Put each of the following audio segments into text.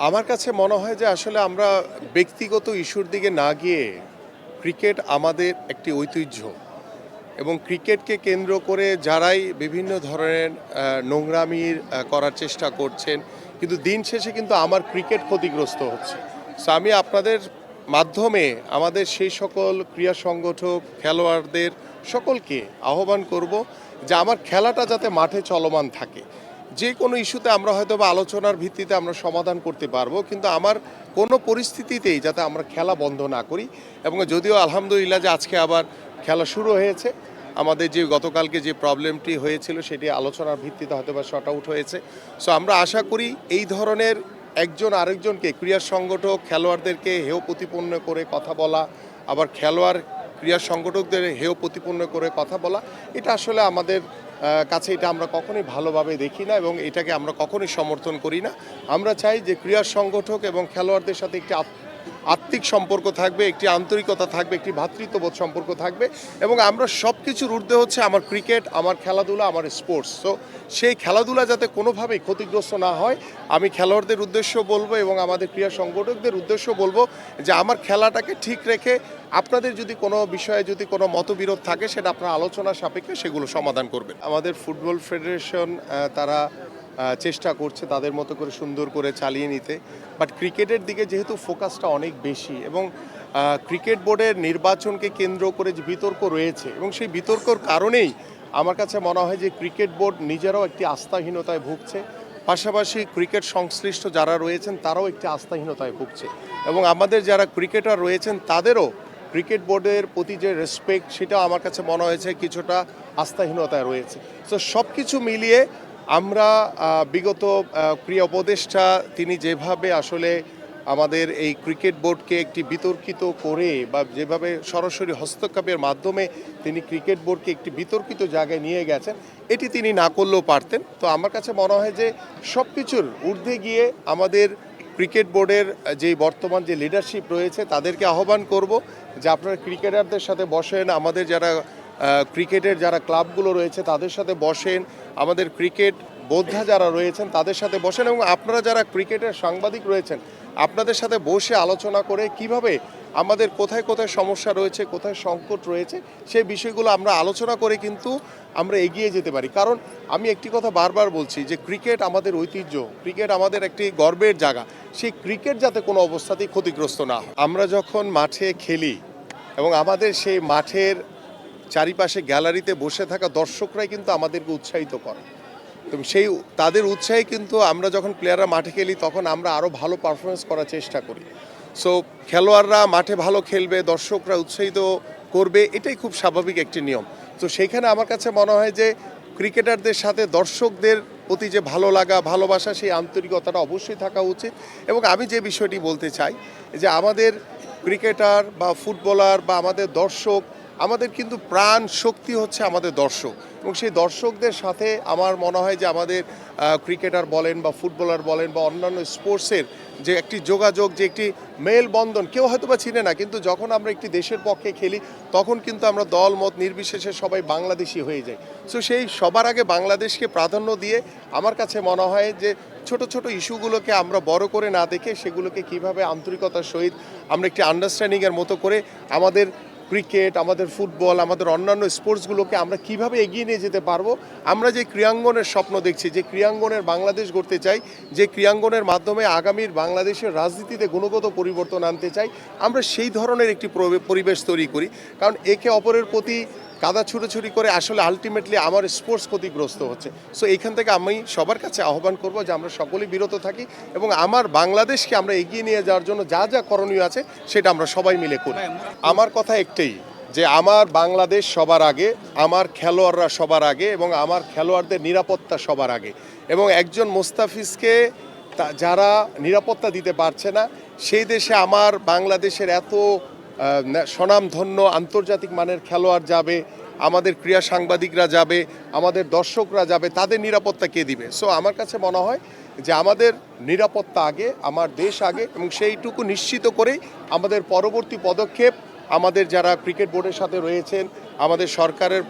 আমার কাছে মনে হয় যে আসলে আমরা ব্যক্তিগত ইস্যুর দিকে না গিয়ে ক্রিকেট আমাদের একটি ঐতিহ্য এবং ক্রিকেটকে কেন্দ্র করে যারাই বিভিন্ন ধরনের নোংরামির করার চেষ্টা করছেন, কিন্তু দিন শেষে কিন্তু আমার ক্রিকেট ক্ষতিগ্রস্ত হচ্ছে। সো আমি আপনাদের মাধ্যমে আমাদের সেই সকল ক্রীড়া সংগঠক, খেলোয়াড়দের সকলকে আহ্বান করব যে আমার খেলাটা যাতে মাঠে চলমান থাকে। যে কোনো ইস্যুতে আমরা হয়তো বা আলোচনার ভিত্তিতে আমরা সমাধান করতে পারবো, কিন্তু আমার কোনো পরিস্থিতিতেই যাতে আমরা খেলা বন্ধ না করি। এবং যদিও আলহামদুলিল্লাহ যে আজকে আবার খেলা শুরু হয়েছে, আমাদের যে গতকালকে যে প্রবলেমটি হয়েছিল সেটি আলোচনার ভিত্তিতে হয়তো বা শর্ট আউট হয়েছে। সো আমরা আশা করি এই ধরনের একজন আরেকজনকে, ক্রীড়া সংগঠক খেলোয়াড়দেরকে হেয় প্রতিপন্ন করে কথা বলা, আবার খেলোয়াড় ক্রীড়া সংগঠকদের হেয় প্রতিপন্ন করে কথা বলা, এটা আসলে আমাদের কাছে এটা আমরা কখনোই ভালোভাবে দেখি না এবং এটাকে আমরা কখনোই সমর্থন করি না। আমরা চাই যে ক্রীড়া সংগঠক এবং খেলোয়াড়দের সাথে একটি আত্মিক সম্পর্ক থাকবে, একটি আন্তরিকতা থাকবে, একটি ভ্রাতৃত্ববোধ সম্পর্ক থাকবে এবং আমরা সব কিছুর ঊর্ধ্বে হচ্ছে আমার ক্রিকেট, আমার খেলাধুলা, আমার স্পোর্টস। সো সেই খেলাধুলা যাতে কোনোভাবেই ক্ষতিগ্রস্ত না হয়, আমি খেলোয়াড়দের উদ্দেশ্য বলবো এবং আমাদের ক্রীড়া সংগঠকদের উদ্দেশ্য বলবো যে আমার খেলাটাকে ঠিক রেখে আপনাদের যদি কোনো বিষয়ে যদি কোনো মতবিরোধ থাকে সেটা আপনার আলোচনা সাপেক্ষে সেগুলো সমাধান করবেন। আমাদের ফুটবল ফেডারেশন তারা চেষ্টা করছে তাদের মতো করে সুন্দর করে চালিয়ে নিতে, বাট ক্রিকেটের দিকে যেহেতু ফোকাসটা অনেক বেশি এবং ক্রিকেট বোর্ডের নির্বাচনকে কেন্দ্র করে যে বিতর্ক রয়েছে এবং সেই বিতর্কর কারণেই আমার কাছে মনে হয় যে ক্রিকেট বোর্ড নিজেরাও একটি আস্থাহীনতায় ভুগছে, পাশাপাশি ক্রিকেট সংশ্লিষ্ট যারা রয়েছেন তারাও একটি আস্থাহীনতায় ভুগছে এবং আমাদের যারা ক্রিকেটার রয়েছেন তাদেরও ক্রিকেট বোর্ডের প্রতি যে রেসপেক্ট সেটাও আমার কাছে মনে হয়েছে কিছুটা আস্থাহীনতায় রয়েছে। তো সব কিছু মিলিয়ে আমরা বিগত ক্রীড়া উপদেষ্টা তিনি যেভাবে আসলে আমাদের এই ক্রিকেট বোর্ডকে একটি বিতর্কিত করে বা যেভাবে সরাসরি হস্তক্ষেপের মাধ্যমে তিনি ক্রিকেট বোর্ডকে একটি বিতর্কিত জায়গায় নিয়ে গেছেন, এটি তিনি না করলেও পারতেন। তো আমার কাছে মনে হয় যে সব কিছুর ঊর্ধ্বে গিয়ে আমাদের ক্রিকেট বোর্ডের যে বর্তমান যে লিডারশিপ রয়েছে তাদেরকে আহ্বান করব যে আপনারা ক্রিকেটারদের সাথে বসেন, আমাদের যারা ক্রিকেটের যারা ক্লাবগুলো রয়েছে তাদের সাথে বসেন, আমাদের ক্রিকেট বোদ্ধা যারা রয়েছেন তাদের সাথে বসেন এবং আপনারা যারা ক্রিকেটের সাংবাদিক রয়েছেন আপনাদের সাথে বসে আলোচনা করে কিভাবে আমাদের কোথায় কোথায় সমস্যা রয়েছে, কোথায় সংকট রয়েছে সেই বিষয়গুলো আমরা আলোচনা করে কিন্তু আমরা এগিয়ে যেতে পারি। কারণ আমি একটি কথা বারবার বলছি যে ক্রিকেট আমাদের ঐতিহ্য, ক্রিকেট আমাদের একটি গর্বের জায়গা, সেই ক্রিকেট যাতে কোনো অবস্থাতেই ক্ষতিগ্রস্ত না হয়। আমরা যখন মাঠে খেলি এবং আমাদের সেই মাঠের চারিপাশে গ্যালারিতে বসে থাকা দর্শকরাই কিন্তু আমাদেরকে উৎসাহিত করে এবং সেই তাদের উৎসাহে কিন্তু আমরা যখন প্লেয়াররা মাঠে খেলি তখন আমরা আরও ভালো পারফরমেন্স করার চেষ্টা করি। সো খেলোয়াড়রা মাঠে ভালো খেলবে, দর্শকরা উৎসাহিত করবে, এটাই খুব স্বাভাবিক একটি নিয়ম। তো সেইখানে আমার কাছে মনে হয় যে ক্রিকেটারদের সাথে দর্শকদের প্রতি যে ভালো লাগা, ভালোবাসা, সেই আন্তরিকতাটা অবশ্যই থাকা উচিত। এবং আমি যে বিষয়টি বলতে চাই যে আমাদের ক্রিকেটার বা ফুটবলার বা আমাদের দর্শক, আমাদের কিন্তু প্রাণ শক্তি হচ্ছে আমাদের দর্শক এবং সেই দর্শকদের সাথে আমার মনে হয় যে আমাদের ক্রিকেটার বলেন বা ফুটবলার বলেন বা অন্যান্য স্পোর্টসের যে একটি যোগাযোগ, যে একটি মেলবন্ধন, কেউ হয়তো বা চিনে না, কিন্তু যখন আমরা একটি দেশের পক্ষে খেলি তখন কিন্তু আমরা দল মত নির্বিশেষে সবাই বাংলাদেশি হয়ে যাই। সো সেই সবার আগে বাংলাদেশকে প্রাধান্য দিয়ে আমার কাছে মনে হয় যে ছোট ছোট ইস্যুগুলোকে আমরা বড় করে না দেখে সেগুলোকে কিভাবে আন্তরিকতার সহিত আমরা একটি আন্ডারস্ট্যান্ডিংয়ের মতো করে আমাদের ক্রিকেট, আমাদের ফুটবল, আমাদের অন্যান্য স্পোর্টসগুলোকে আমরা কিভাবে এগিয়ে নিয়ে যেতে পারবো। আমরা যে ক্রীড়াঙ্গনের স্বপ্ন দেখছি, যে ক্রীড়াঙ্গনের বাংলাদেশ গড়তে চাই, যে ক্রীড়াঙ্গনের মাধ্যমে আগামীর বাংলাদেশের রাজনীতিতে গুণগত পরিবর্তন আনতে চাই, আমরা সেই ধরনের একটি পরিবেশ তৈরি করি। কারণ একে অপরের প্রতি কাদা ছুটোছুটি করে আসলে আলটিমেটলি আমার স্পোর্টস ক্ষতিগ্রস্ত হচ্ছে। সো এইখান থেকে আমি সবার কাছে আহ্বান করব যে আমরা সকলেই বিরত থাকি এবং আমার বাংলাদেশকে আমরা এগিয়ে নিয়ে যাওয়ার জন্য যা যা করণীয় আছে সেটা আমরা সবাই মিলে করি। আমার কথা একটাই যে আমার বাংলাদেশ সবার আগে, আমার খেলোয়াড়রা সবার আগে এবং আমার খেলোয়াড়দের নিরাপত্তা সবার আগে। এবং একজন মোস্তাফিজকে যারা নিরাপত্তা দিতে পারছে না, সেই দেশে আমার বাংলাদেশের এত স্বনামধন্য আন্তর্জাতিক মানের খেলোয়াড় যাবে, আমাদের ক্রীড়া সাংবাদিকরা যাবে, আমাদের দর্শকরা যাবে, তাদের নিরাপত্তা কে দিবে? সো আমার কাছে মনে হয় যে আমাদের নিরাপত্তা আগে, আমার দেশ আগে এবং সেইটুকু নিশ্চিত করেই আমাদের পরবর্তী পদক্ষেপ আমাদের যারা ক্রিকেট বোর্ডের সাথে রয়েছেন, আমাদের সরকারের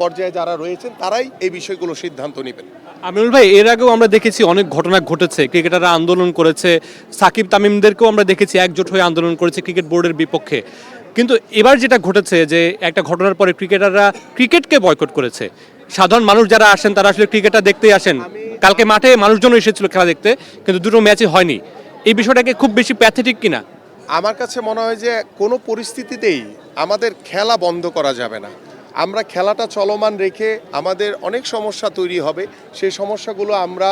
পর্যায়ে যারা রয়েছেন তারাই এই বিষয়গুলো সিদ্ধান্ত নেবেন। আমিনুল ভাই, এর আগেও আমরা দেখেছি অনেক ঘটনা ঘটেছে, ক্রিকেটাররা আন্দোলন করেছে, সাকিব তামিমদেরকেও আমরা দেখেছি একজোট হয়ে আন্দোলন করেছে ক্রিকেট বোর্ডের বিপক্ষে। কিন্তু এবার যেটা ঘটেছে যে একটা ঘটনার পরে ক্রিকেটাররা ক্রিকেটকে বয়কট করেছে। সাধারণ মানুষ যারা আসেন তারা আসলে ক্রিকেটটা দেখতেই আসেন। কালকে মাঠে মানুষজন এসেছিল খেলা দেখতে, কিন্তু দুটো ম্যাচই হয়নি। এই বিষয়টাকে খুব বেশি প্যাথেটিক কিনা? আমার কাছে মনে হয় যে কোনো পরিস্থিতিতেই আমাদের খেলা বন্ধ করা যাবে না। আমরা খেলাটা চলমান রেখে আমাদের অনেক সমস্যা তৈরি হবে। সেই সমস্যাগুলো আমরা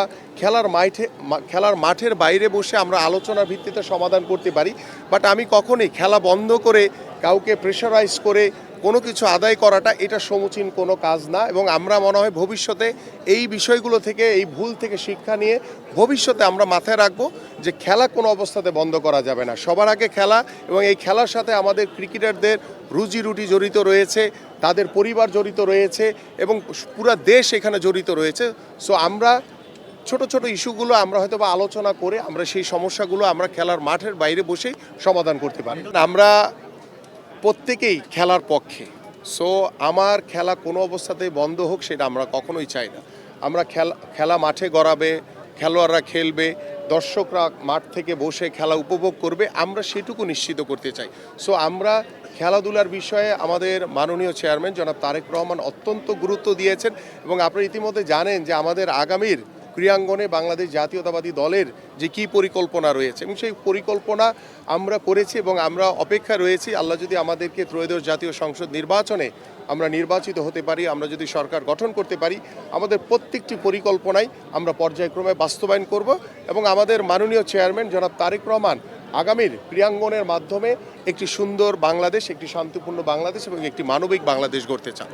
খেলার মাঠের বাইরে বসে আমরা আলোচনার ভিত্তিতে সমাধান করতে পারি। বাট আমি কখনোই খেলা বন্ধ করে কাউকে প্রেশারাইজ করে কোনো কিছু আদায় করাটা এটা সমীচীন কোনো কাজ না। এবং আমরা মনে হয় ভবিষ্যতে এই বিষয়গুলো থেকে, এই ভুল থেকে শিক্ষা নিয়ে ভবিষ্যতে আমরা মাথায় রাখবো যে খেলা কোনো অবস্থাতে বন্ধ করা যাবে না। সবার আগে খেলা, এবং এই খেলার সাথে আমাদের ক্রিকেটারদের রুজি রুটি জড়িত রয়েছে, তাদের পরিবার জড়িত রয়েছে, এবং পুরো দেশ এখানে জড়িত রয়েছে। সো আমরা ছোট ছোট ইস্যুগুলো আমরা হয়তো বা আলোচনা করে আমরা সেই সমস্যাগুলো আমরা খেলার মাঠের বাইরে বসেই সমাধান করতে পারি। আমরা প্রত্যেকেই খেলার পক্ষে। সো আমার খেলা কোনো অবস্থাতেই বন্ধ হোক সেটা আমরা কখনোই চাই না। আমরা খেলা মাঠে গড়াবে, খেলোয়াড়রা খেলবে, দর্শকরা মাঠ থেকে বসে খেলা উপভোগ করবে, আমরা সেটুকু নিশ্চিত করতে চাই। সো আমরা খেলাধুলার বিষয়ে আমাদের মাননীয় চেয়ারম্যান জনাব তারেক রহমান অত্যন্ত গুরুত্ব দিয়েছেন, এবং আপনারা ইতিমধ্যে জানেন যে আমাদের আগামীর ক্রীড়াঙ্গনে বাংলাদেশ জাতীয়তাবাদী দলের যে কী পরিকল্পনা রয়েছে, এবং সেই পরিকল্পনা আমরা করেছি এবং আমরা অপেক্ষা রয়েছি। আল্লাহ যদি আমাদেরকে ত্রয়োদশ জাতীয় সংসদ নির্বাচনে আমরা নির্বাচিত হতে পারি, আমরা যদি সরকার গঠন করতে পারি, আমাদের প্রত্যেকটি পরিকল্পনাই আমরা পর্যায়ক্রমে বাস্তবায়ন করব, এবং আমাদের মাননীয় চেয়ারম্যান জনাব তারেক রহমান আগামীর ক্রীড়াঙ্গনের মাধ্যমে একটি সুন্দর বাংলাদেশ, একটি শান্তিপূর্ণ বাংলাদেশ এবং একটি মানবিক বাংলাদেশ গড়তে চান।